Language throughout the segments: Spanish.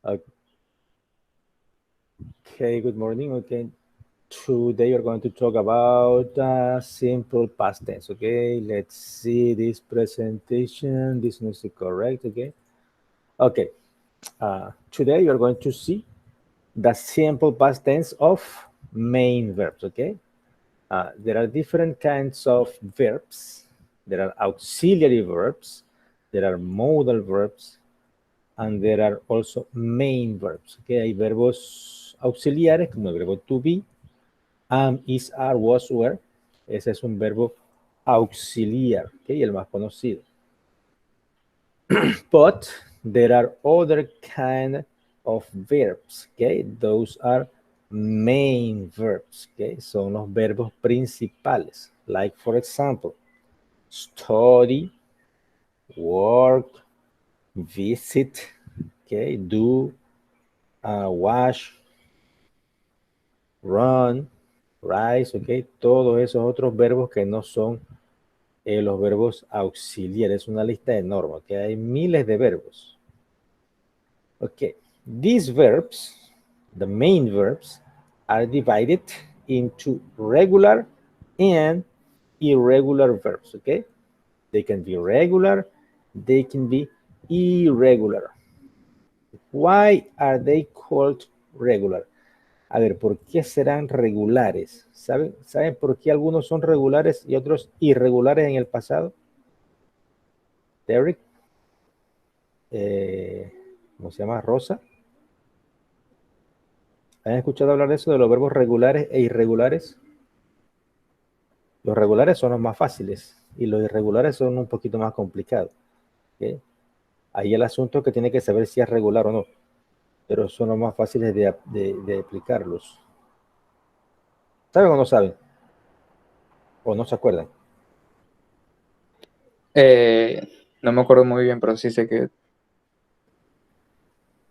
Okay, good morning. Okay, today we're going to talk about simple past tense. Okay, let's see this presentation. This is correct. Okay. Today you're going to see the simple past tense of main verbs. Okay, there are different kinds of verbs. There are auxiliary verbs. There are modal verbs. And there are also main verbs. Okay, hay verbos auxiliares como el verbo to be, am, is, are, was, were. Ese es un verbo auxiliar, okay, el más conocido. But there are other kind of verbs, okay? Those are main verbs, okay? Son los verbos principales. Like, for example, study, work, visit, okay? Do, wash, run, rise, ok, todos esos otros verbos que no son los verbos auxiliares, es una lista enorme, ok, hay miles de verbos. Ok, these verbs, the main verbs, are divided into regular and irregular verbs, ok, they can be regular, they can be irregular. Why are they called regular? A ver, ¿por qué serán regulares? ¿Saben por qué algunos son regulares y otros irregulares en el pasado? Derek, ¿cómo se llama? Rosa. ¿Han escuchado hablar de eso, de los verbos regulares e irregulares? Los regulares son los más fáciles y los irregulares son un poquito más complicados. ¿Okay? Ahí el asunto es que tiene que saber si es regular o no, pero son los más fáciles de aplicarlos. ¿Saben o no saben? ¿O no se acuerdan? No me acuerdo muy bien, pero sí sé que...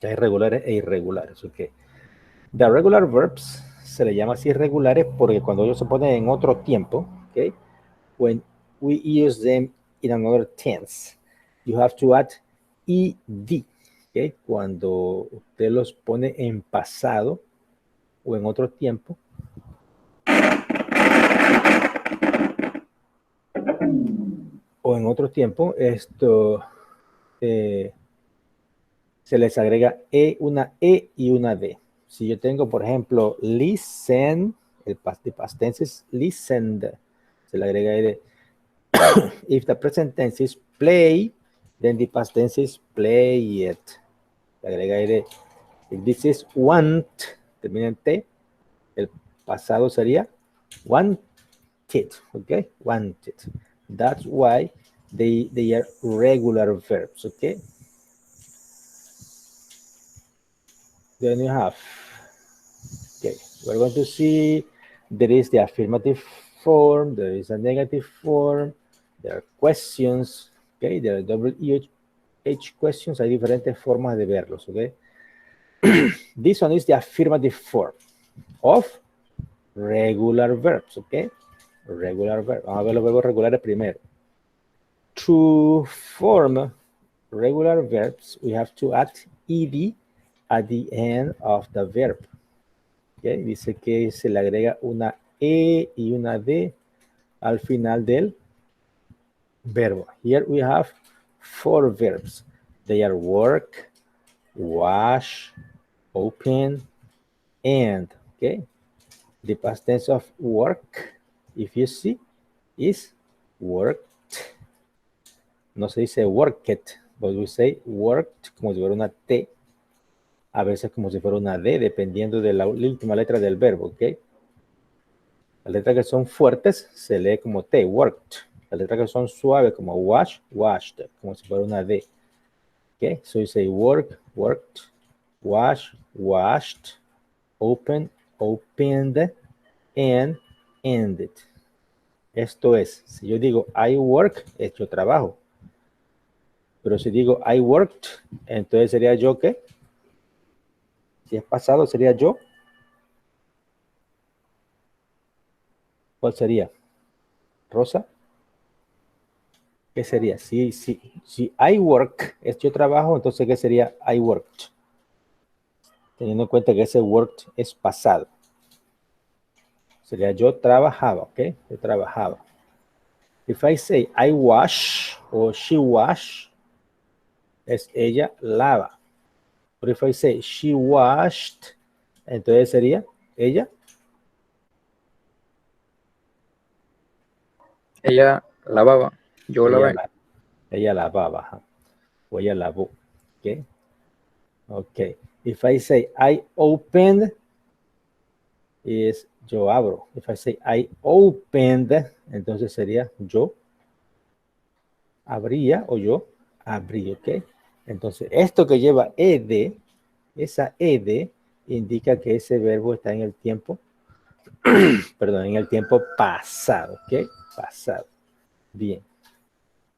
Que hay regulares e irregulares. Ok. The regular verbs se le llama así irregulares porque cuando ellos se ponen en otro tiempo, okay, when we use them in another tense, you have to add ed, okay, cuando usted los pone en pasado o en otro tiempo, esto se les agrega una E y una D. Si yo tengo, por ejemplo, listen, el past tense es listened, se le agrega ED. If the present tense is play, then the past tense is played. Se agrega ED. If this is want, termina en T, el pasado sería wanted, okay? Wanted. That's why they are regular verbs, okay? Then you have, okay, we're going to see there is the affirmative form, there is a negative form, there are questions, okay, there are WH questions, hay diferentes formas de verlos, okay. This one is the affirmative form of regular verbs, okay. Regular verbs, vamos a ver los verbos regulares primero. To form regular verbs, we have to add ed at the end of the verb. Okay, dice que se le agrega una E y una D al final del verbo. Here we have 4 verbs. They are work, wash, open, and. Okay, the past tense of work, if you see, is worked. No se dice worked, but we say worked como si fuera una T, a veces como si fuera una D, dependiendo de la última letra del verbo, ¿ok? Las letras que son fuertes se lee como T, worked. Las letras que son suaves como wash, washed, como si fuera una D. Okay, so you say work, worked, wash, washed, open, opened, and ended. Esto es, si yo digo I work, es yo trabajo. Pero si digo I worked, entonces sería yo ¿qué? Si es pasado, sería yo. ¿Cuál sería? ¿Rosa? ¿Qué sería? Si I work es yo trabajo, entonces ¿qué sería I worked? teniendo en cuenta que ese worked es pasado. Sería yo trabajaba, ¿ok? Yo trabajaba. If I say I wash or she wash, es ella lava. But if I say she washed, entonces sería ella. Ella lavaba. Yo lavé. Ella lavaba. O ella lavó. ¿Ok? Ok. If I say I opened, es yo abro. If I say I opened, entonces sería yo abría o yo abrí, ¿ok? Entonces, esto que lleva ed, esa ed indica que ese verbo está en el tiempo, perdón, en el tiempo pasado, ¿ok? Pasado. Bien.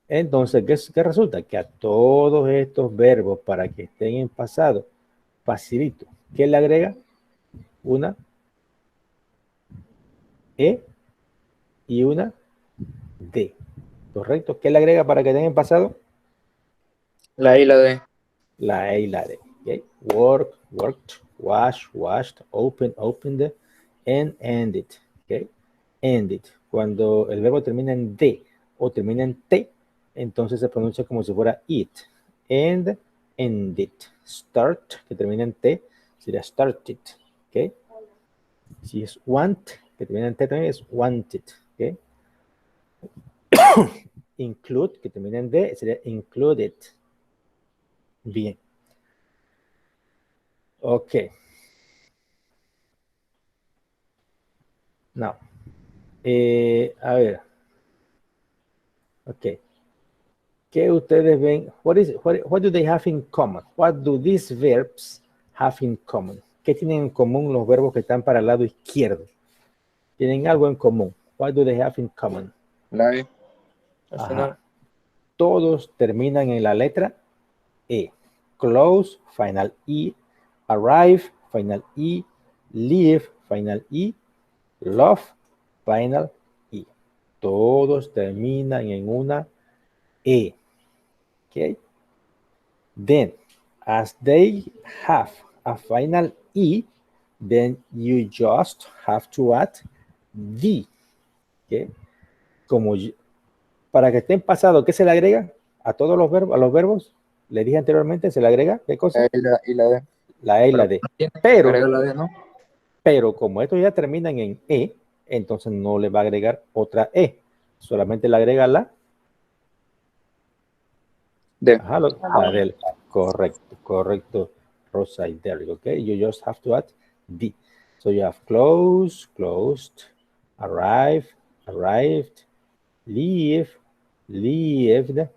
Entonces, ¿qué resulta? Que a todos estos verbos, para que estén en pasado, facilito. ¿Qué le agrega? Una E y una D. ¿Correcto? ¿Qué le agrega para que estén en pasado? La I, la D. La E y la D. ¿Okay? Work, worked, wash, washed, open, opened, and ended. ¿Okay? Ended. Cuando el verbo termina en D o termina en T, entonces se pronuncia como si fuera it. End, ended. Start, que termina en T, sería started. ¿Okay? Si es want, que termina en T también es wanted. ¿Okay? Include, que termina en D, sería included. Bien. Ok. Now, a ver. Ok. ¿Qué ustedes ven? What do they have in common? What do these verbs have in common? ¿Qué tienen en común los verbos que están para el lado izquierdo? Tienen algo en común. What do they have in common? La E. Al Ajá. final. Todos terminan en la letra E. Close, final E. Arrive, final E. Leave, final E. Love, final E. Todos terminan en una E. Okay. Then, as they have a final E, then you just have to add D. ¿Okay? Como para que estén pasados, ¿qué se le agrega a todos los verbos? A los verbos, le dije anteriormente, se le agrega, ¿qué cosa? La E y la D. La E y la D. Pero, agrega la D, ¿no? pero como estos ya terminan en E, entonces no le va a agregar otra E. Solamente le agrega la D. Ajá, la del. Correcto, correcto, Rosa y Derek, okay? You just have to add D. So you have close, closed, arrive, arrived, leave, lived,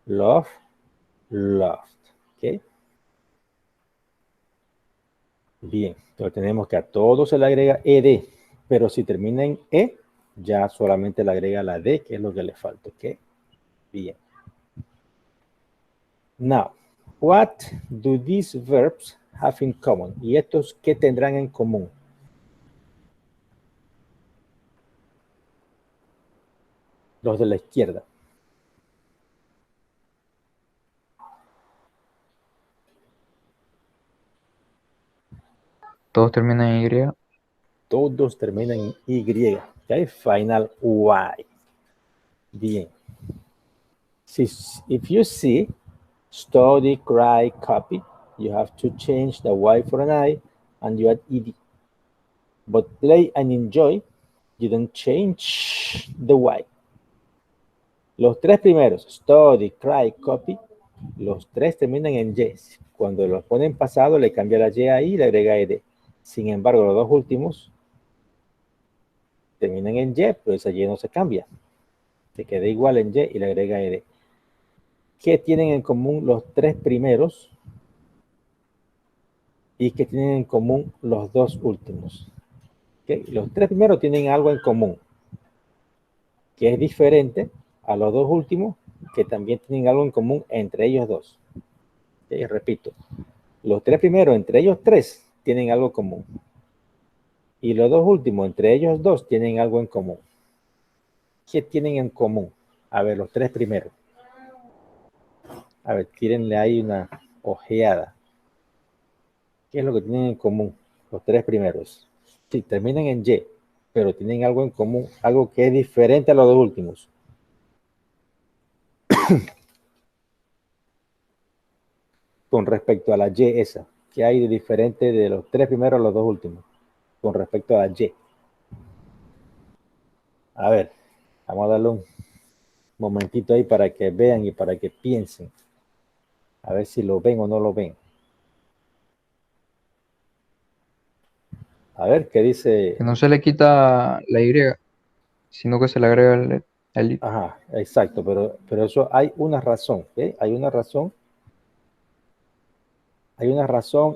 love, loved, okay? Bien, entonces tenemos que a todo se le agrega ed, pero si termina en e, ya solamente le agrega la d, que es lo que le falta, ok? Bien. Now, what do these verbs have in common? ¿Y estos qué tendrán en común? Los de la izquierda. Todos terminan en Y. Todos terminan en Y. ¿Okay? Final Y. Bien. If you see study, cry, copy, you have to change the Y for an I and you add ed. But play and enjoy, you don't change the Y. Los tres primeros, study, cry, copy, los tres terminan en Y. Cuando los ponen pasado, le cambia la Y ahí y le agrega ed. Sin embargo, los dos últimos terminan en Y, pero esa Y no se cambia. Se queda igual en Y y le agrega ed. ¿Qué tienen en común los tres primeros? ¿Y qué tienen en común los dos últimos? ¿Okay? Los tres primeros tienen algo en común, que es diferente a los dos últimos, que también tienen algo en común entre ellos dos. ¿Okay? Repito, los tres primeros entre ellos tres tienen algo común. Y los dos últimos entre ellos dos tienen algo en común. ¿Qué tienen en común? A ver, los tres primeros. A ver, tírenle ahí una ojeada. ¿Qué es lo que tienen en común los tres primeros? Sí, terminan en Y, pero tienen algo en común, algo que es diferente a los dos últimos. Con respecto a la Y esa, ¿qué hay de diferente de los tres primeros a los dos últimos? Con respecto a la Y. A ver, vamos a darle un momentito ahí para que vean y para que piensen. A ver si lo ven o no lo ven. A ver, ¿qué dice? Que no se le quita la Y, sino que se le agrega el I. Ajá, exacto, pero eso hay una razón, ¿eh? Hay una razón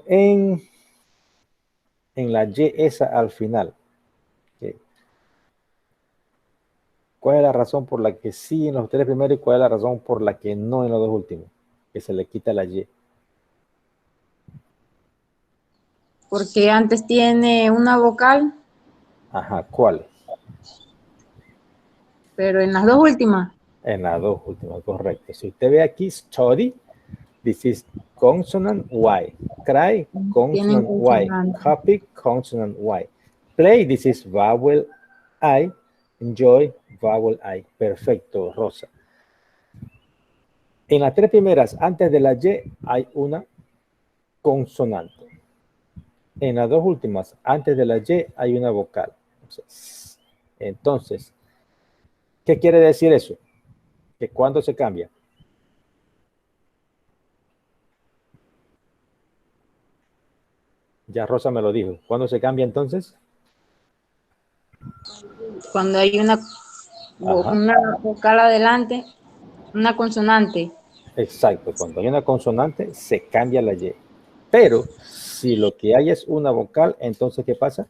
en la Y esa al final. ¿Okay? ¿Cuál es la razón por la que sí en los tres primeros y cuál es la razón por la que no en los dos últimos? Que se le quita la Y. Porque antes tiene una vocal, Ajá, ¿cuál? pero en las dos últimas. En las dos últimas, correcto. Si usted ve aquí, study, this is consonant Y. Cry, Tienen consonant Y. consonante. Copy, consonant Y. Play, this is vowel I. Enjoy, vowel I. Perfecto, Rosa. En las tres primeras, antes de la Y, hay una consonante. En las dos últimas, antes de la Y, hay una vocal. Entonces, ¿qué quiere decir eso? Que cuando se cambia. Ya Rosa me lo dijo. ¿Cuándo se cambia entonces? Cuando hay una vocal adelante, una consonante. Exacto. Cuando hay una consonante, se cambia la Y. Pero, si lo que hay es una vocal, entonces, ¿qué pasa?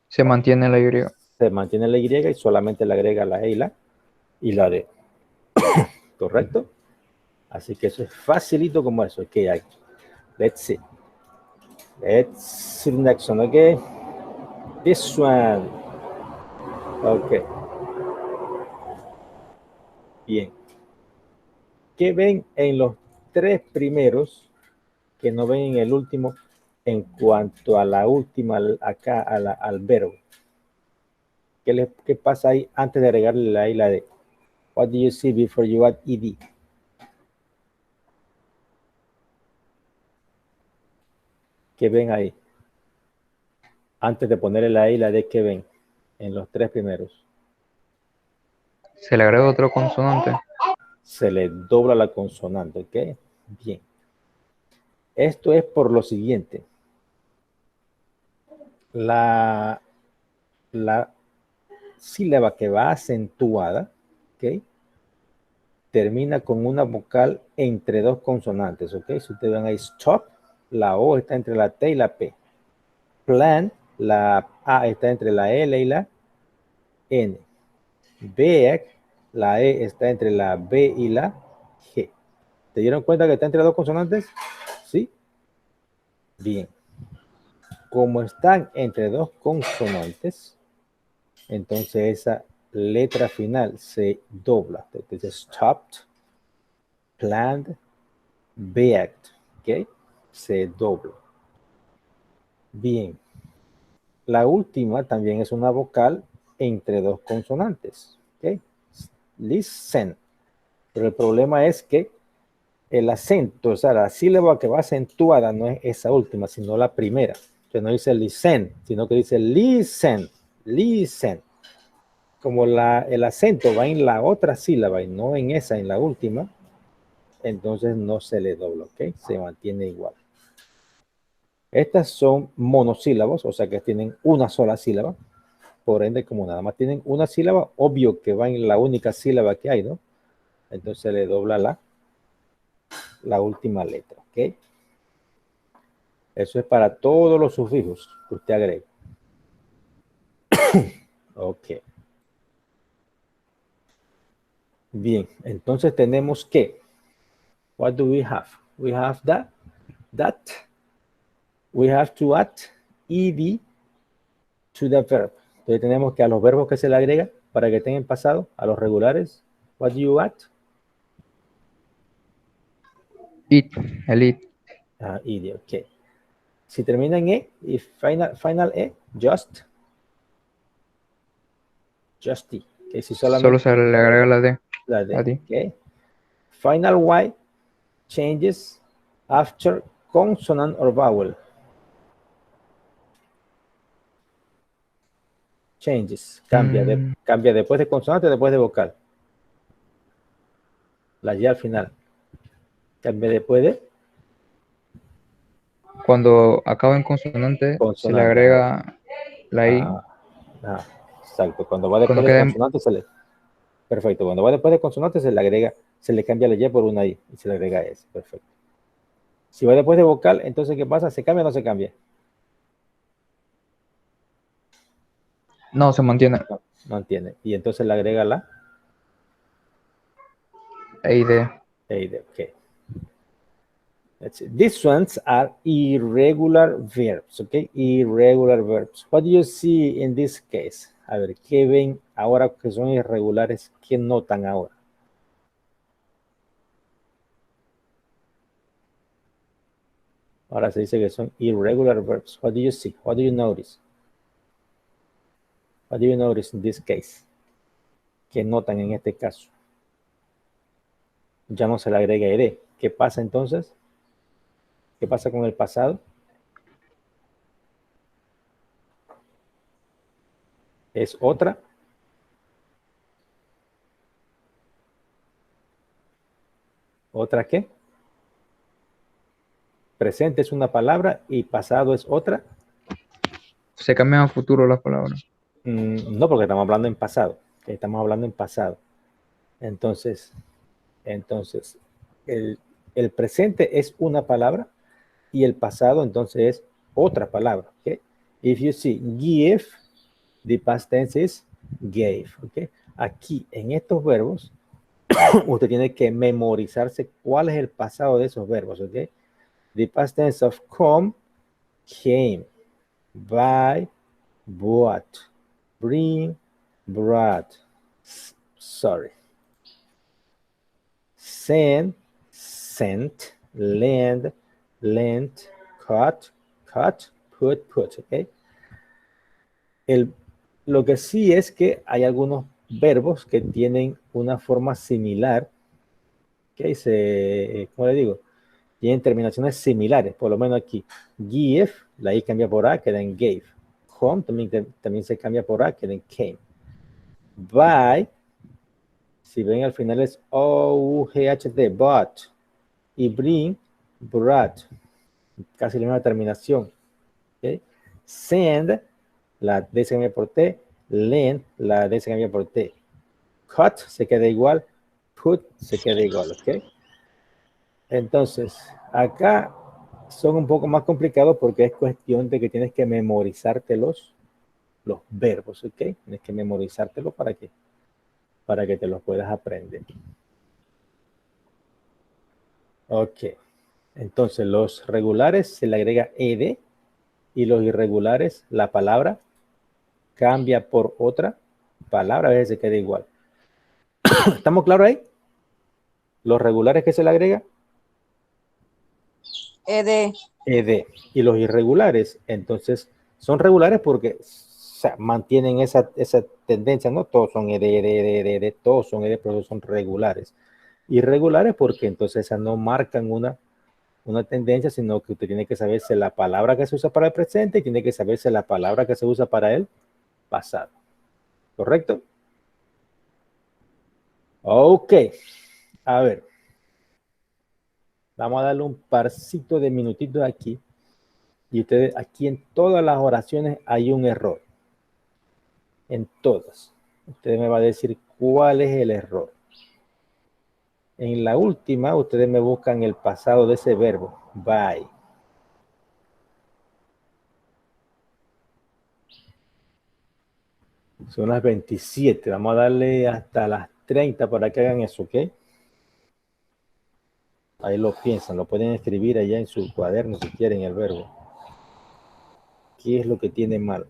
Se mantiene la Y. Se mantiene la Y y solamente le agrega la E y la D. ¿Correcto? Así que eso es facilito como eso. Okay, let's see. Let's see the next one, okay? This one. Okay. Bien. ¿Qué ven en los tres primeros que no ven en el último en cuanto a la última, acá al verbo? ¿Qué pasa ahí antes de agregarle la I y la D? What do you see before you add ed? ¿Qué ven ahí? Antes de ponerle la I y la D, ¿qué ven en los tres primeros? Se le agrega otro consonante. Se le dobla la consonante, ¿ok? Bien. Esto es por lo siguiente. La sílaba que va acentuada, ¿ok? Termina con una vocal entre dos consonantes, ¿ok? Si ustedes ven ahí, stop, la O está entre la T y la P. Plan, la A está entre la L y la N. Back, la E está entre la B y la G. ¿Te dieron cuenta que está entre dos consonantes? ¿Sí? Bien. Como están entre dos consonantes, entonces esa letra final se dobla. Entonces, stopped, planned, backed. ¿Ok? Se dobla. Bien. La última también es una vocal entre dos consonantes. ¿Ok? Listen. Pero el problema es que el acento, o sea, la sílaba que va acentuada no es esa última, sino la primera. Que no dice listen, sino que dice listen, listen. Como el acento va en la otra sílaba y no en esa, en la última, entonces no se le dobla, ¿ok? Se mantiene igual. Estas son monosílabos, o sea que tienen una sola sílaba. Por ende, como nada más tienen una sílaba, obvio que va en la única sílaba que hay, ¿no? Entonces se le dobla la última letra, ¿ok? Eso es para todos los sufijos que usted agrega. Ok. Bien, entonces tenemos que, what do we have? We have that, we have to add ed to the verb. Entonces tenemos que a los verbos que se le agrega para que estén en pasado, a los regulares, what do you add? It, el it. ed, ok. Si termina en E y final E, justy. Okay, si Solo solamente se le agrega la D. la D. A D. Okay. Final Y changes after consonant or vowel. Changes, cambia, cambia después de consonante, después de vocal. La Y al final. Cambia después de Cuando acaba en consonante, se le consonante. agrega la I. Exacto. Cuando va después Cuando de queda consonante se le... Perfecto. Cuando va después de consonante se le agrega, se le cambia la Y por una I y se le agrega S. Perfecto. Si va después de vocal, entonces ¿qué pasa? ¿Se cambia o no se cambia? no, se mantiene. No, no entiende. Y entonces le agrega la E y D. okay. Let's see. These ones are irregular verbs, okay? Irregular verbs. What do you see in this case? A ver, ¿qué ven ahora que son irregulares? ¿Qué notan ahora? Ahora se dice que son irregular verbs. What do you see? What do you notice? What do you notice in this case? ¿Qué notan en este caso? Ya no se le agrega ed. ¿Qué pasa entonces? ¿Qué pasa con el pasado? ¿Es otra? ¿Otra qué? Presente es una palabra y pasado es otra. Se cambian a futuro las palabras. No, porque estamos hablando en pasado. Estamos hablando en pasado. Entonces, el presente es una palabra y el pasado entonces es otra palabra. Okay? If you see give, the past tense is gave. Okay? Aquí, en estos verbos, usted tiene que memorizarse cuál es el pasado de esos verbos. Okay? The past tense of come, came, buy, bought, bring, brought, sorry, send, sent, lend, lent, cut, cut, put, ¿ok? Lo que sí es que hay algunos verbos que tienen una forma similar, ¿ok? ¿Cómo le digo? Tienen terminaciones similares, por lo menos aquí. Give, la I cambia por A, queda en gave. Home también se cambia por A, queda en came. Buy, si ven al final es O-U-G-H-T, bought. Y bring, brought. Casi la misma terminación. ¿Okay? Send, la D se cambia por T. Lend, la D se cambia por T. Cut se queda igual. Put se queda igual. ¿Ok? Entonces, acá son un poco más complicados porque es cuestión de que tienes que memorizarte los verbos. ¿Ok? Tienes que memorizártelos para que te los puedas aprender. Ok. Entonces, los regulares se le agrega ed y los irregulares, la palabra cambia por otra palabra, a veces se queda igual. ¿Estamos claros ahí? Los regulares que se le agrega ed. ed. Y los irregulares, entonces, son regulares porque mantienen esa tendencia, ¿no? Todos son ed, todos son ed, pero son regulares. Irregulares porque entonces esas no marcan una tendencia, sino que usted tiene que saberse la palabra que se usa para el presente y tiene que saberse la palabra que se usa para el pasado. ¿Correcto? Ok. A ver. Vamos a darle un parcito de minutitos aquí. Y ustedes, aquí en todas las oraciones hay un error. En todas. Ustedes me van a decir cuál es el error. En la última, ustedes me buscan el pasado de ese verbo. Buy. Son las 27. Vamos a darle hasta las 30 para que hagan eso, ¿ok? Ahí lo piensan. Lo pueden escribir allá en su cuaderno si quieren el verbo. ¿Qué es lo que tiene mal?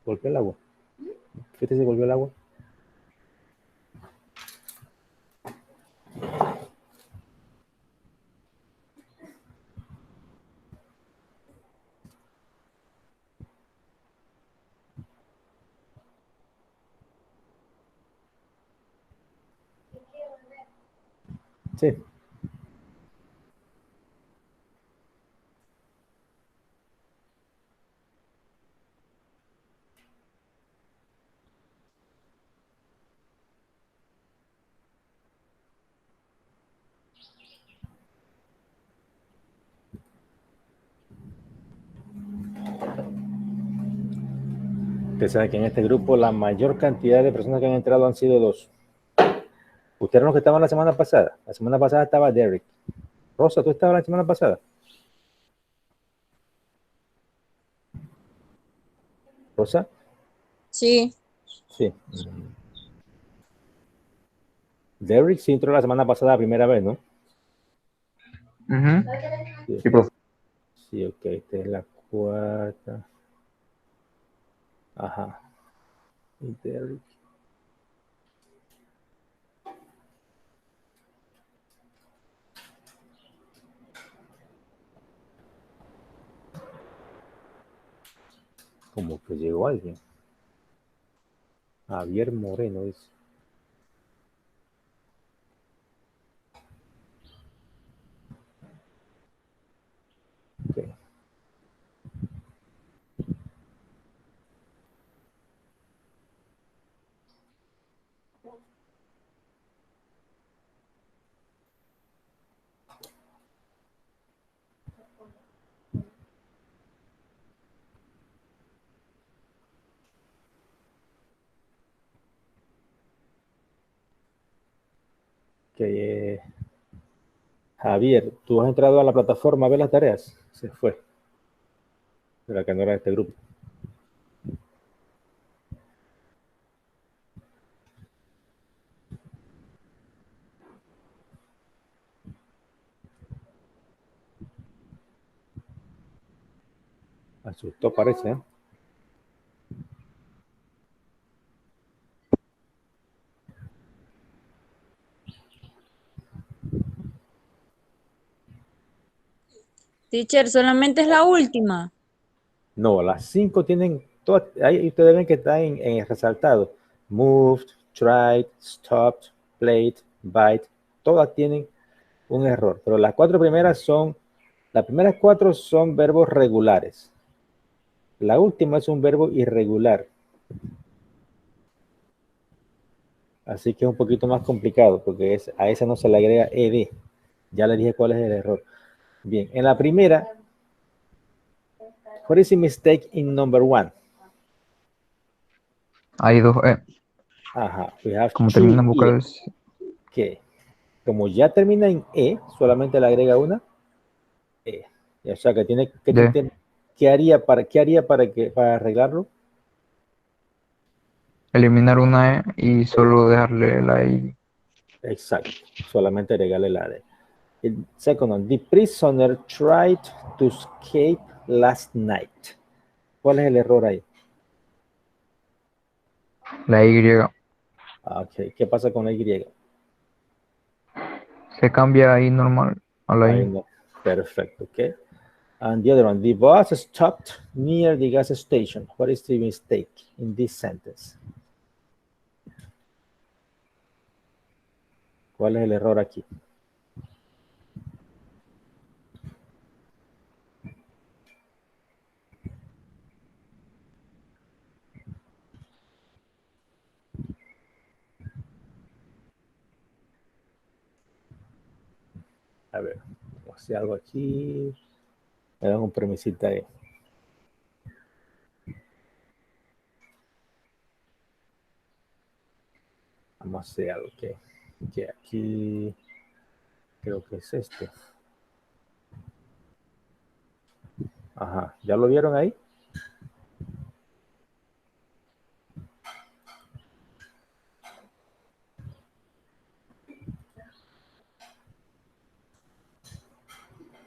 ¿Golpeó el agua? Fíjate si volvió el agua. Sí. Usted sabe que en este grupo la mayor cantidad de personas que han entrado han sido 2. ¿Ustedes eran los que estaban la semana pasada? La semana pasada estaba Derek. Rosa, ¿tú estabas la semana pasada? ¿Rosa? Sí, Sí. Derek sí entró la semana pasada la primera vez, ¿no? Ujú. Sí, Sí, profe. sí, ok. Esta es la 4ª. Ajá. Y Derek. Como que llegó alguien. Javier Moreno dice. Okay. Okay. Javier, ¿tú has entrado a la plataforma a ver las tareas? Se fue. Pero que no era de este grupo. Asustó, parece, ¿eh? teacher, solamente es la última. No, las 5 tienen, todas, ahí ustedes ven que está en el resaltado. Moved, tried, stopped, played, bite. Todas tienen un error, pero las 4 primeras las primeras 4 son verbos regulares. La última es un verbo irregular. Así que es un poquito más complicado porque a esa no se le agrega ed. Ya le dije cuál es el error. Bien, en la primera, what is the mistake in number 1? Hay dos E. Ajá, we have Como 2 terminan E. vocales, Que como ya termina en E, solamente le agrega una E. O sea que tiene D. ¿qué haría para arreglarlo? Eliminar una E y solo dejarle la I. Exacto, solamente agregarle la D. El second one, the prisoner tried to escape last night. ¿Cuál es el error ahí? La Y. Ok, ¿qué pasa con la Y? Se cambia ahí normal a la Ahí I. no. Perfecto, ok. And the other one, the bus stopped near the gas station. What is the mistake in this sentence? ¿Cuál es el error aquí? A ver, vamos a hacer algo aquí. Me dan un permisito ahí. Vamos a hacer algo que aquí creo que es este. Ajá, ¿ya lo vieron ahí?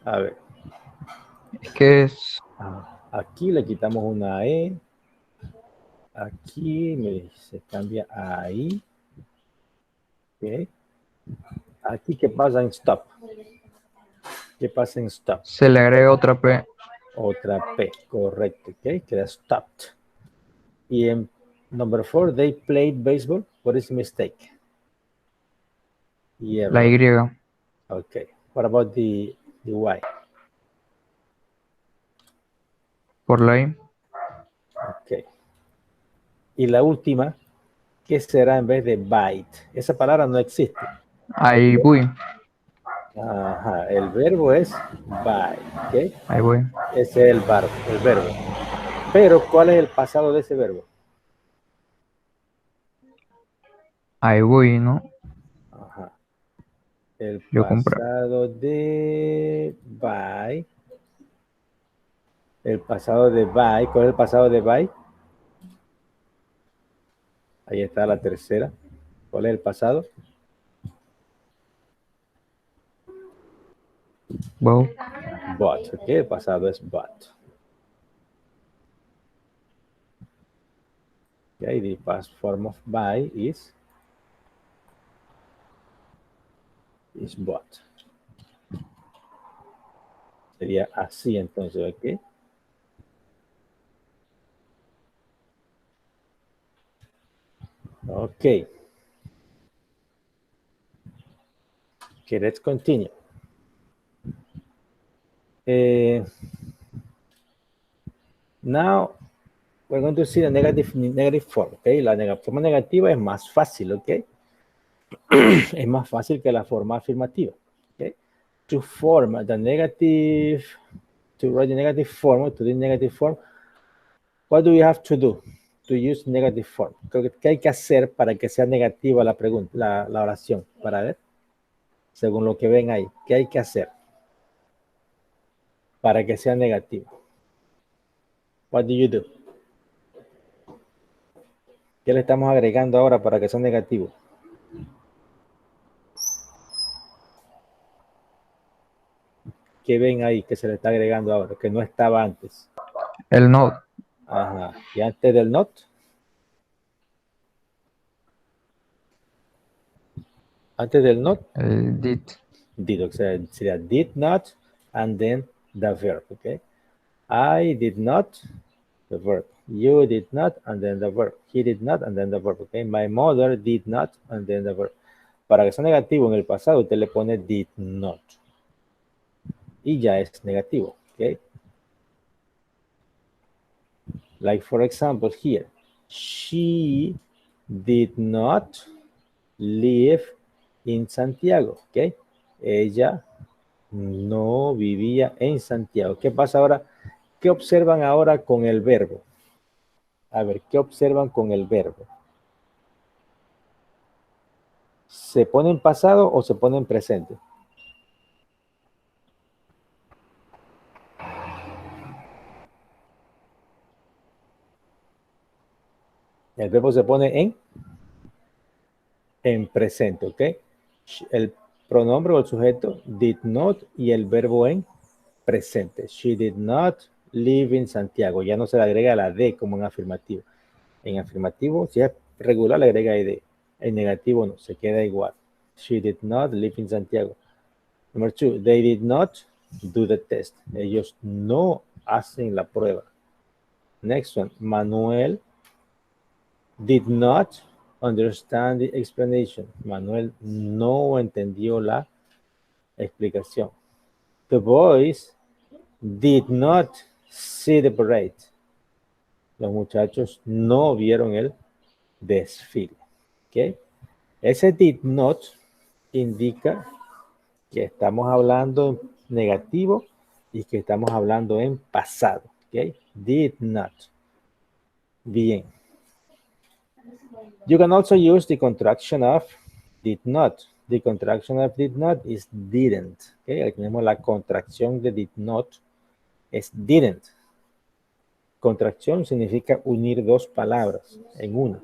A ver. Es que es Aquí le quitamos una E. Aquí se cambia a ahí. Okay. Aquí, ¿qué pasa en stop? ¿Qué pasa en stop? se le agrega otra P. Otra P, correcto. Okay. Queda stopped. Y en number 4, they played baseball. What is the mistake? Y La error. Y. Okay. What about the Y? For line. Okay. Y la última, ¿qué será en vez de byte? Esa palabra no existe. Ahí voy. Ajá, el verbo es byte, ¿ok? Ahí voy. Ese es el verbo. Pero, ¿cuál es el pasado de ese verbo? Ahí voy, ¿no? Ajá. El Yo comprar. pasado de buy. El pasado de buy. ¿Cuál es el pasado de buy? Ahí está la tercera. ¿Cuál es el pasado? Wow. Bought. ¿Ok? El pasado es bought. Okay, the past form of buy is bought. Sería así entonces, ¿ok? Okay. Okay, let's continue. Now, we're going to see the negative form, okay? La forma negativa es más fácil, okay? Es más fácil que la forma afirmativa, okay? To form the negative, to write the negative form, to the negative form, what do we have to do to use negative form? ¿Qué hay que hacer para que sea negativa la pregunta, la oración? Para ver, según lo que ven ahí, ¿qué hay que hacer para que sea negativa? What do you do? ¿Qué le estamos agregando ahora para que sea negativo? ¿Qué ven ahí que se le está agregando ahora, que no estaba antes? El not. Ajá. ¿Y antes del not? Antes del not, El did. did, o sea, sería did not, and then the verb, okay? I did not, the verb. You did not, and then the verb. He did not, and then the verb, okay? My mother did not, and then the verb. Para que sea negativo en el pasado, usted le pone did not. Y ya es negativo, okay? Like, for example, here. She did not live in Santiago, ¿ok? Ella no vivía en Santiago. ¿Qué pasa ahora? ¿Qué observan ahora con el verbo? A ver, ¿qué observan con el verbo? ¿Se pone en pasado o se pone en presente? El verbo se pone en presente, ¿ok? El pronombre o el sujeto did not y el verbo en presente. She did not live in Santiago. Ya no se le agrega la D como en afirmativo. En afirmativo, si es regular, le agrega ID. En negativo no, se queda igual. She did not live in Santiago. Number 2, they did not do the test. Ellos no hacen la prueba. Next one, Manuel did not understand the explanation. Manuel no entendió la explicación. The boys did not see the parade. Los muchachos no vieron el desfile. ¿Ok? Ese did not indica que estamos hablando en negativo y que estamos hablando en pasado. ¿Ok? Did not. Bien. You can also use the contraction of did not. The contraction of did not is didn't. ¿Ok? Aquí tenemos la contracción de did not. Es didn't. Contracción significa unir dos palabras en una.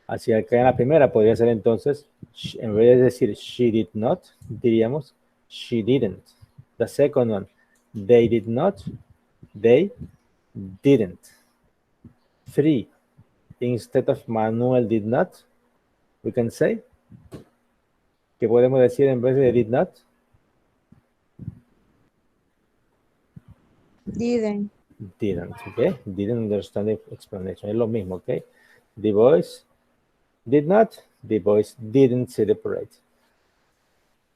Así que en la primera podría ser entonces, en vez de decir she did not, diríamos she didn't. The second one, they did not, they didn't. 3, instead of Manuel did not, we can say, ¿qué podemos decir en vez de did not? Didn't. Didn't, ¿ok? Didn't understand the explanation. Es lo mismo, ¿ok? The boys did not, the boys didn't see the parade.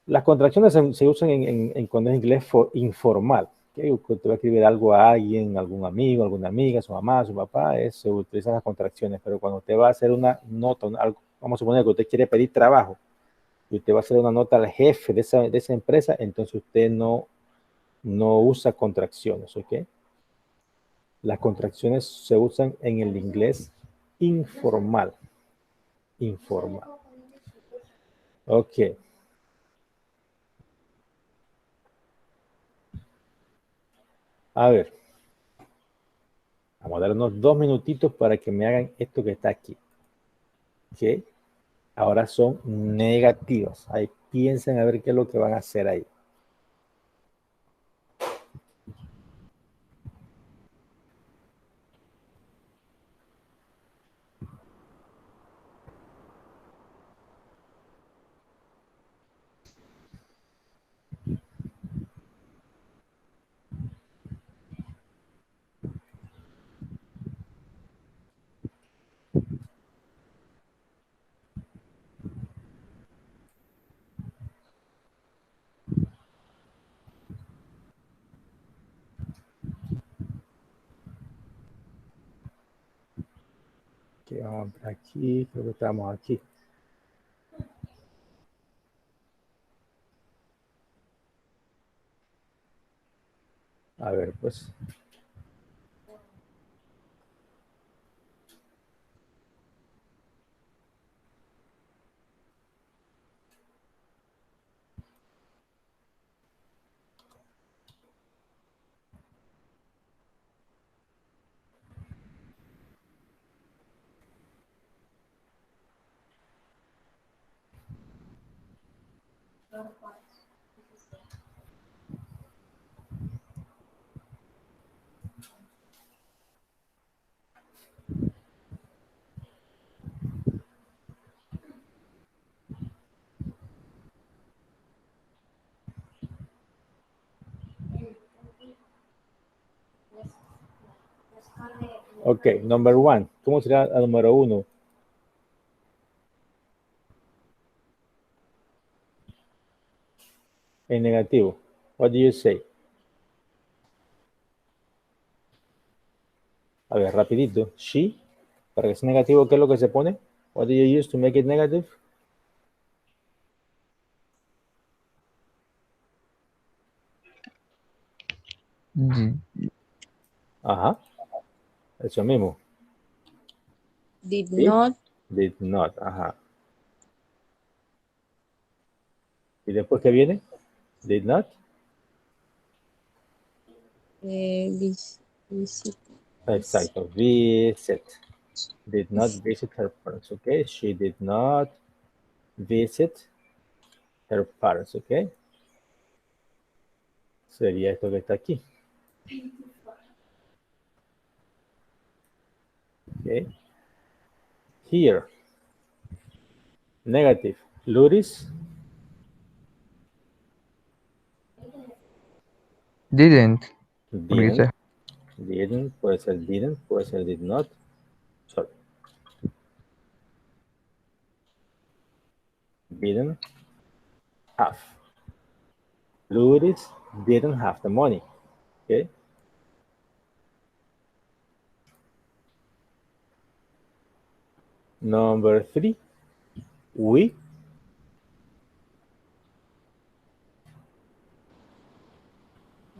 Las contracciones se usan cuando es inglés informal. ¿Okay? Usted va a escribir algo a alguien, algún amigo, alguna amiga, su mamá, su papá, se utilizan las contracciones. Pero cuando usted va a hacer una nota, algo, vamos a suponer que usted quiere pedir trabajo y usted va a hacer una nota al jefe de esa empresa, entonces usted no usa contracciones, ¿ok? Las contracciones se usan en el inglés informal. Informal. Ok. A ver. Vamos a dar unos 2 minutitos para que me hagan esto que está aquí. Ok. Ahora son negativos. Ahí piensen a ver qué es lo que van a hacer ahí. Ok, vamos a ver aquí. Creo que estamos aquí. A ver, pues. Ok, number one. ¿Cómo será el número uno? En negativo. What do you say? A ver, rapidito. She. Para que sea negativo, ¿qué es lo que se pone? What do you use to make it negative? Ajá. Eso mismo. Did not. Did not. Ajá. ¿Y después qué viene? Did not. Visit. Exacto. Visit. Did not visit her parents. Okay. She did not visit her parents. Okay. Sería esto que está aquí. Okay. Here. Negative. Luris. Didn't. Porque Didn't. dice Didn't. Puede ser didn't. Puede ser did not. Sorry. Didn't have. Luris didn't have the money. Okay. Number 3. We.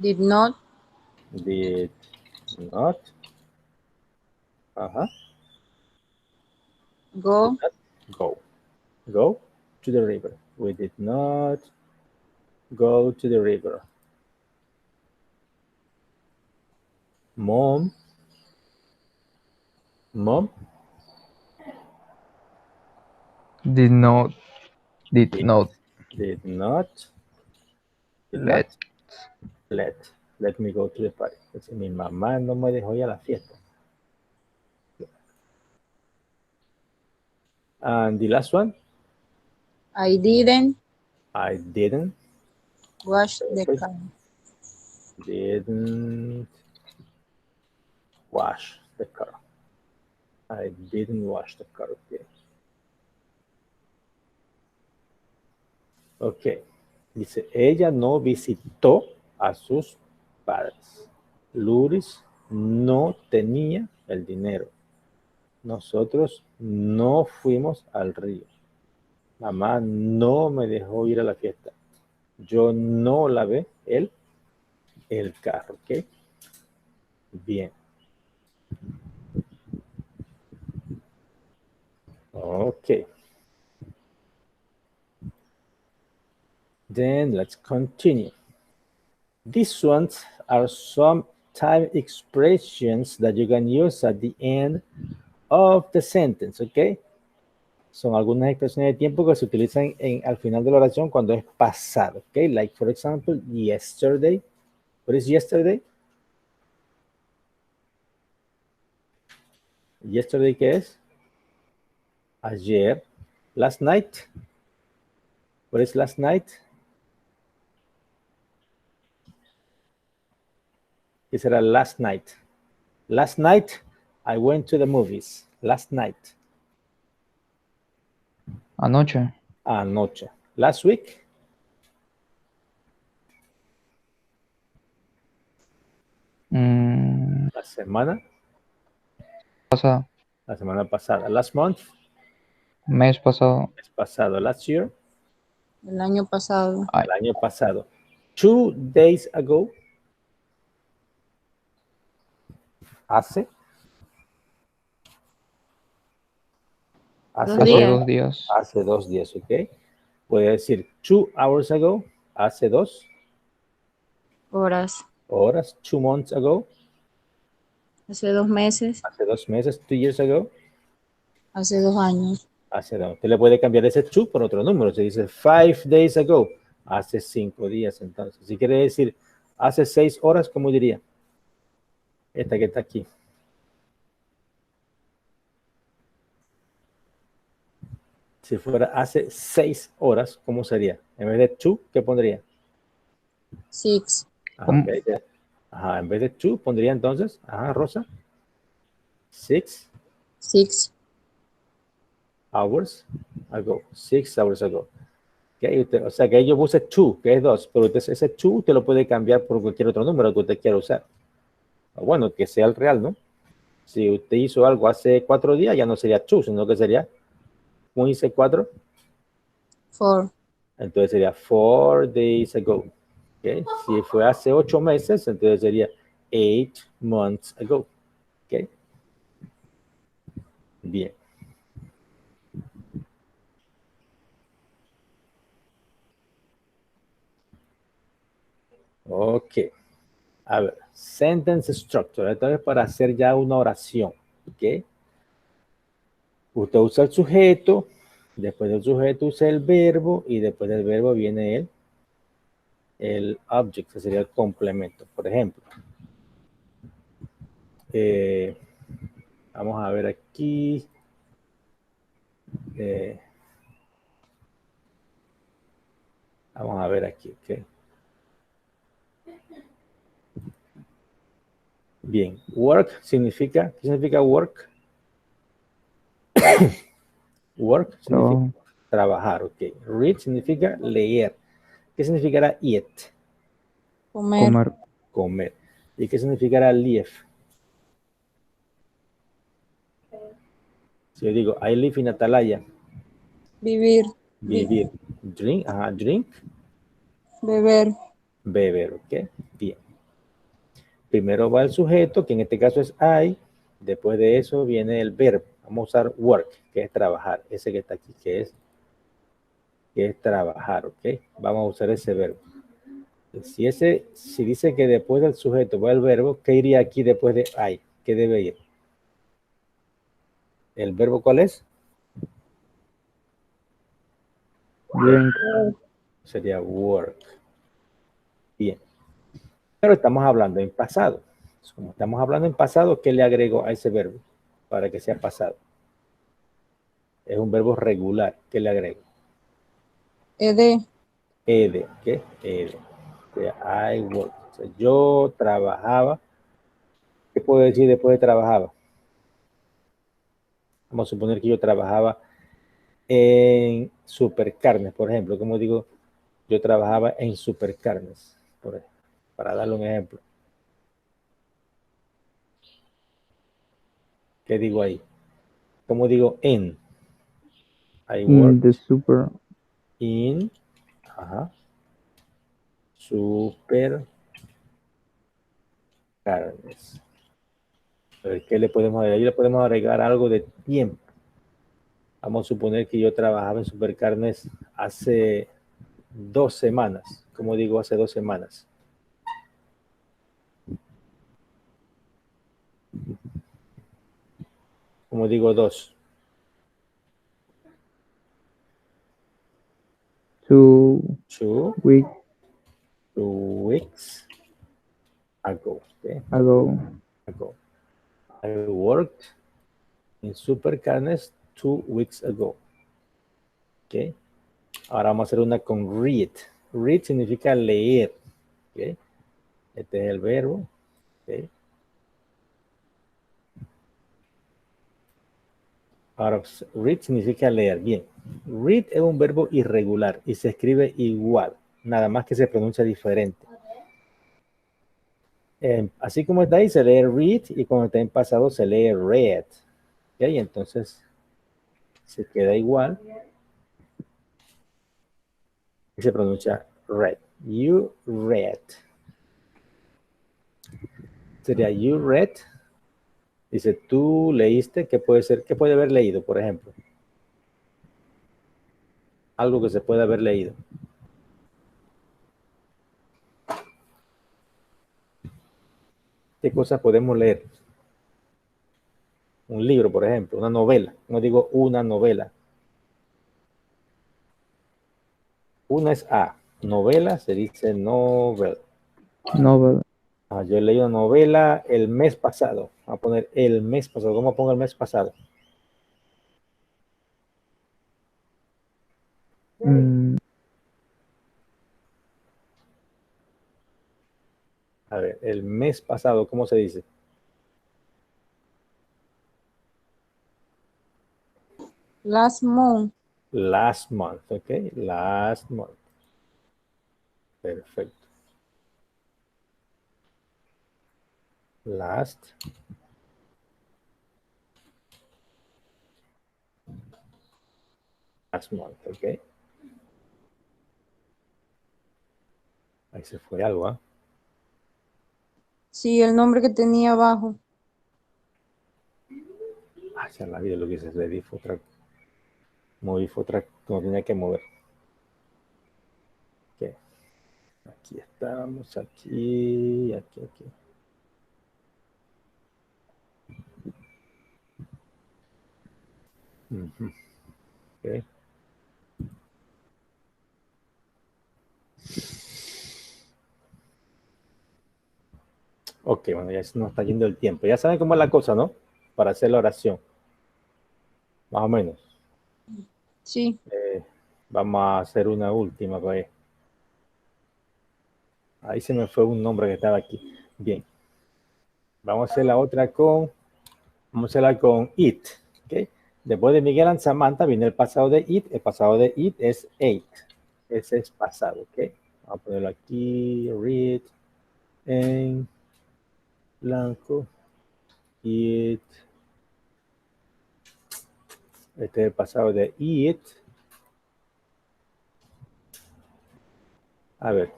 Did not. Did not. Uh-huh. Go. Go. Go to the river. We did not go to the river. Mom. Mom. did not. Did not Did not. let. Let me go to the party. Es decir, mi mamá no me dejó ir a la fiesta. And the last one. I didn't I didn't. wash the car. Didn't wash the car. I didn't wash the car. Okay. Okay. Dice, ella no visitó a sus padres. Luis no tenía el dinero. Nosotros no fuimos al río. Mamá no me dejó ir a la fiesta. Yo no lavé el carro, ¿ok? Bien. Ok. Then let's continue. These ones are some time expressions that you can use at the end of the sentence, ¿ok? Son algunas expresiones de tiempo que se utilizan al final de la oración cuando es pasado, ¿ok? Like, for example, yesterday. What is yesterday? Yesterday, ¿qué es? Ayer. Last night. What is last night? ¿Qué será last night? Last night, I went to the movies. Last night. Anoche. Anoche. Last week. La semana. Pasado. La semana pasada. Last month. Mes pasado. Mes pasado. Last year. El año pasado. El año pasado. 2 days ago. Hace. Dos Hace días. 2 días. Hace 2 días, ¿ok? Puede decir 2 hours ago. Hace 2 Horas. horas. 2 months ago. Hace 2 meses. Hace 2 meses. 2 years ago. Hace 2 años. Hace 2. Usted le puede cambiar ese 2 por otro número. Se dice 5 days ago. Hace 5 días, entonces. Si quiere decir hace 6 horas, ¿cómo diría? Esta que está aquí. Si fuera hace 6 horas, ¿cómo sería? En vez de 2, ¿qué pondría? 6. Okay. Ajá, en vez de 2, pondría entonces, Rosa. 6 hours ago. 6 hours ago. Okay, o sea que yo puse 2, que es 2, pero ese 2 usted lo puede cambiar por cualquier otro número que usted quiera usar. Bueno, que sea el real, ¿no? Si usted hizo algo hace 4 días, ya no sería 2, sino que sería, ¿cómo dice 4? 4. Entonces sería 4 days ago. Okay. Si fue hace 8 meses, entonces sería 8 months ago. Okay. Bien. Ok. A ver, sentence structure. Entonces, para hacer ya una oración. Ok. Usted usa el sujeto, después del sujeto usa el verbo y después del verbo viene el object, que sería el complemento. Por ejemplo, vamos a ver aquí. Vamos a ver aquí, ok. Bien, work significa, ¿qué significa work? Work significa trabajar, ok. Read significa leer. ¿Qué significará eat? Comer. Comer. ¿Y qué significará live? Si yo digo, I live in Atalaya. Vivir. Vivir. Drink, drink. Beber. Beber, ok. Bien. Primero va el sujeto, que en este caso es I. Después de eso viene el verbo. Vamos a usar work, que es trabajar. Ese que está aquí, que es trabajar, ok. Vamos a usar ese verbo. Si dice que después del sujeto va el verbo, ¿qué iría aquí después de I? ¿Qué debe ir? ¿El verbo cuál es? Drink. Sería work. Bien. Pero estamos hablando en pasado. Como estamos hablando en pasado, ¿qué le agrego a ese verbo para que sea pasado? Es un verbo regular. ¿Qué le agrego? Ed. Ed. ¿Qué? Ed. I work. O sea, yo trabajaba. ¿Qué puedo decir después de trabajaba? Vamos a suponer que yo trabajaba en Supercarnes, por ejemplo. Como digo, Yo trabajaba en Supercarnes, para darle un ejemplo. ¿Qué digo ahí? ¿Cómo digo en? I In worked the super. in Supercarnes. A ver, ¿qué le podemos agregar? Ahí le podemos agregar algo de tiempo. Vamos a suponer que yo trabajaba en Supercarnes hace 2 semanas. ¿Cómo digo hace 2 semanas? ¿Cómo digo 2? 2 2 weeks weeks ago. Okay. ago. I worked in Supercarnes 2 weeks ago. Okay. Ahora vamos a hacer una con read. Read significa leer. Okay. Este es el verbo. Okay. Ahora, read significa leer. Bien. Read es un verbo irregular y se escribe igual, nada más que se pronuncia diferente. Así como está ahí, se lee read y cuando está en pasado se lee read. ¿Okay? Entonces se queda igual y se pronuncia read. You read. Sería you read. Dice, tú leíste. ¿Qué puede ser? ¿Qué puede haber leído, por ejemplo? Algo que se puede haber leído. ¿Qué cosas podemos leer? Un libro, por ejemplo, una novela. No digo una novela. Una es A. Novela se dice novel. Novel. Yo leí una novela el mes pasado. Voy a poner el mes pasado. ¿Cómo pongo el mes pasado? A ver, el mes pasado, ¿cómo se dice? Last month. Last month, ¿ok? Last month. Perfecto. Last month, ¿ok? Ahí se fue algo, ¿ah? Sí, el nombre que tenía abajo. Ya la vida lo que se le di fue otra. Moví fue otra, como tenía que mover. Ok. Aquí estamos, aquí. Ok. Ok, bueno, ya se nos está yendo el tiempo. Ya saben cómo es la cosa, ¿no? Para hacer la oración. Más o menos. Sí. Vamos a hacer una última, pues. Ahí se me fue un nombre que estaba aquí. Bien. Vamos a hacer la otra con. Vamos a hacerla con it. ¿Okay? Después de Miguel and Samantha viene el pasado de it. El pasado de it es ate. Ese es pasado. ¿Ok? Vamos a ponerlo aquí. Read. En blanco. It. Este es el pasado de it. A ver.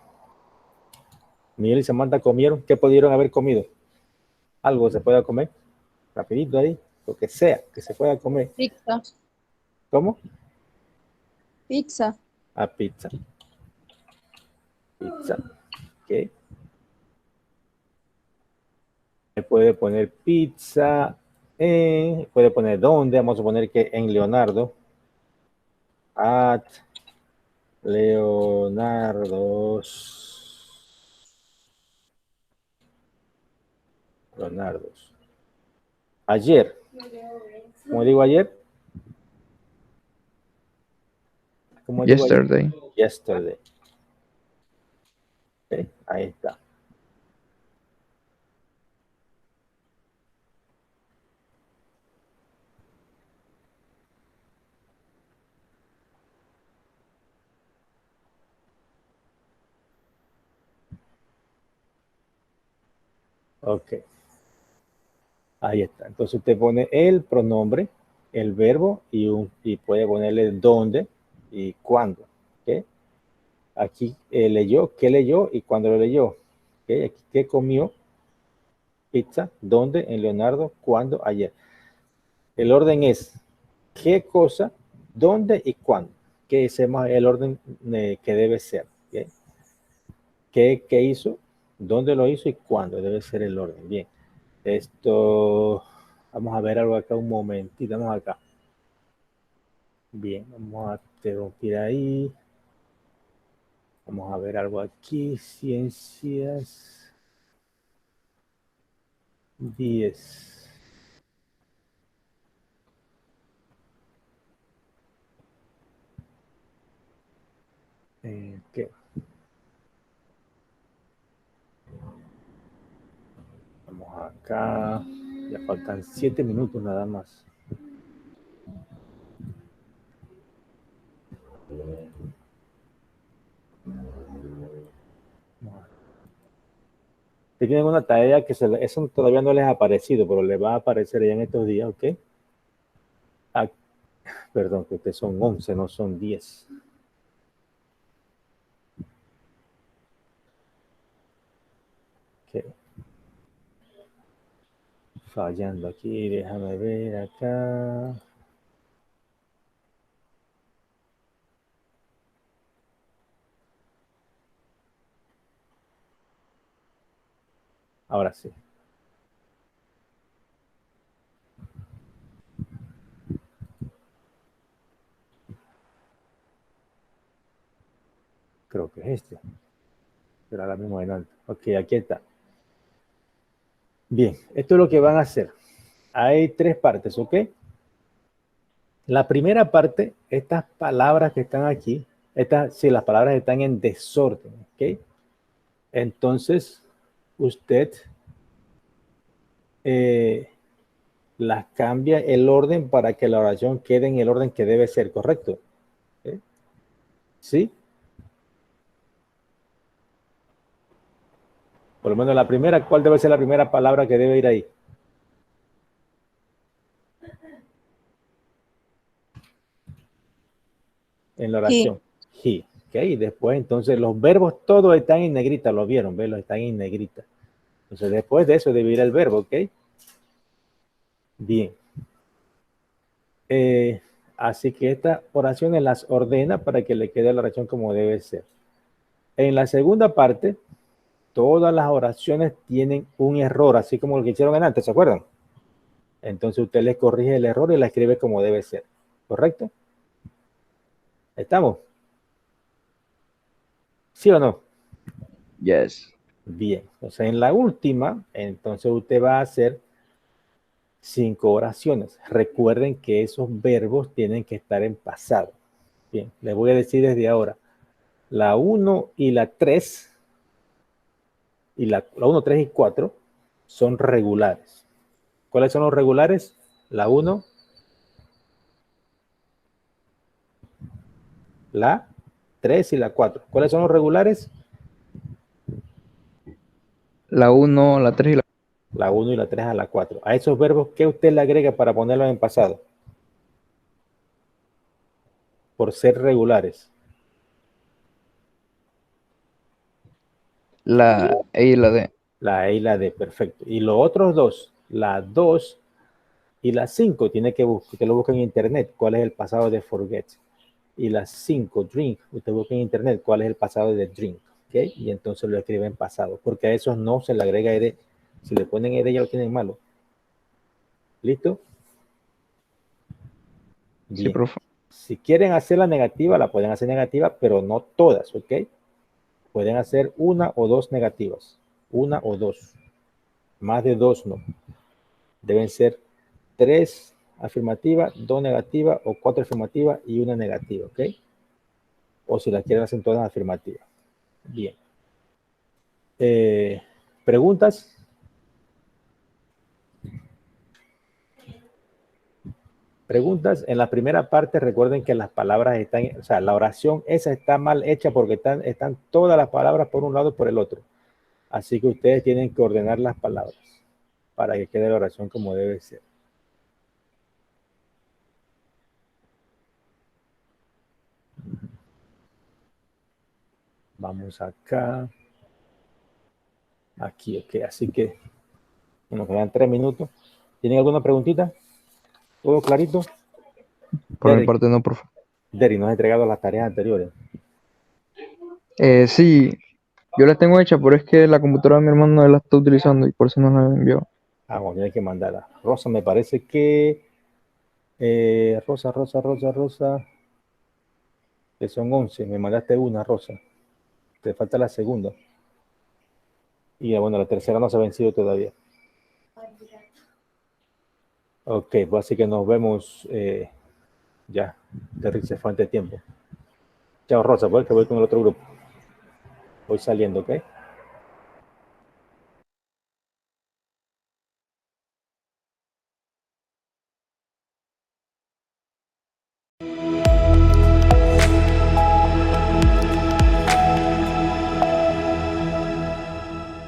Miguel y Samantha comieron. ¿Qué pudieron haber comido? Algo se pueda comer. Rapidito ahí. Lo que sea que se pueda comer. Pizza. ¿Cómo? Pizza. A pizza. Pizza. Ok. Puede poner pizza en, puede poner dónde, vamos a poner que en Leonardo. At Leonardo's. Ayer. ¿Cómo digo ayer? ¿Cómo digo ayer? Yesterday. Yesterday. Okay, ahí está. Ok. Ahí está. Entonces usted pone el pronombre, el verbo y puede ponerle dónde y cuándo. ¿Ok? Aquí leyó, qué leyó y cuándo lo leyó. ¿Ok? Aquí qué comió, pizza, dónde, en Leonardo, cuándo, ayer. El orden es qué cosa, dónde y cuándo. Que ese es el orden que debe ser. ¿Okay? ¿Qué hizo? ¿Dónde lo hizo y cuándo? Debe ser el orden. Bien. Esto, vamos a ver algo acá un momentito. Vamos acá. Bien, vamos a interrumpir ahí. Vamos a ver algo aquí. Ciencias 10. ¿Qué? Vamos acá. Ya faltan 7 minutos nada más. Tienen una tarea que eso todavía no les ha aparecido, pero les va a aparecer ya en estos días, ¿ok? Ah, perdón, que ustedes son 11, no son 10. Okay. Fallando aquí, déjame ver acá. Ahora sí. Creo que es este. Pero ahora mismo adelante. Ok, aquí está. Bien, esto es lo que van a hacer. Hay 3 partes, ¿ok? La primera parte, estas palabras que están aquí, sí, las palabras están en desorden, ¿ok? Entonces, usted las cambia el orden para que la oración quede en el orden que debe ser, ¿correcto? ¿Okay? ¿Sí? Por lo menos la primera, ¿cuál debe ser la primera palabra que debe ir ahí? En la oración. He. ¿Ok? Y después, entonces, los verbos todos están en negrita, lo vieron, ¿ves? Están en negrita. Entonces, después de eso debe ir el verbo, ¿ok? Bien. Así que estas oraciones las ordena para que le quede la oración como debe ser. En la segunda parte, todas las oraciones tienen un error, así como lo que hicieron antes, ¿se acuerdan? Entonces usted le corrige el error y la escribe como debe ser. ¿Correcto? ¿Estamos? ¿Sí o no? Yes. Bien. Entonces en la última, entonces usted va a hacer 5 oraciones. Recuerden que esos verbos tienen que estar en pasado. Bien, les voy a decir desde ahora. La 1 y la 3 y la 1, 3 y 4 son regulares. ¿Cuáles son los regulares? La 1, la 3 y la 4. ¿Cuáles son los regulares? La 1, la 3 y La 1 y la 3 a la 4. A esos verbos, ¿qué usted le agrega para ponerlos en pasado? Por ser regulares. la E y la D. La E y la D, perfecto. Y los otros dos, la 2 y la 5, tiene que buscar, usted lo busca en internet, cuál es el pasado de forget. Y la 5, drink, usted busca en internet cuál es el pasado de drink. ¿Okay? Y entonces lo escribe en pasado, porque a esos no se le agrega ED. Si le ponen ED ya lo tienen malo. ¿Listo? Sí, Bien. profe. Si quieren hacer la negativa, la pueden hacer negativa, pero no todas, ¿ok? Pueden hacer 1 o 2 negativas. 1 o 2. Más de 2 no. Deben ser 3 afirmativas, 2 negativas o 4 afirmativas y 1 negativa, ¿ok? O si la quieren hacer todas afirmativas. Bien. ¿Preguntas? Preguntas. En la primera parte, recuerden que las palabras están, o sea, la oración esa está mal hecha porque están todas las palabras por un lado y por el otro. Así que ustedes tienen que ordenar las palabras para que quede la oración como debe ser. Vamos acá. Aquí, ok. Así que nos quedan 3 minutos. ¿Tienen alguna preguntita? ¿Todo clarito? Por mi Derek, parte no, profe. Derek, nos ha entregado las tareas anteriores. Sí, yo las tengo hechas, pero es que la computadora de mi hermano no la está utilizando y por eso no la envió. Ah, bueno, tiene que mandarla. Rosa, me parece que... Rosa, que son 11. Me mandaste una, Rosa. Te falta la segunda. Y bueno, la tercera no se ha vencido todavía. Ok, pues así que nos vemos ya. Derrick se fue antes de tiempo. Chao, Rosa, pues que voy con el otro grupo. Voy saliendo, ¿ok?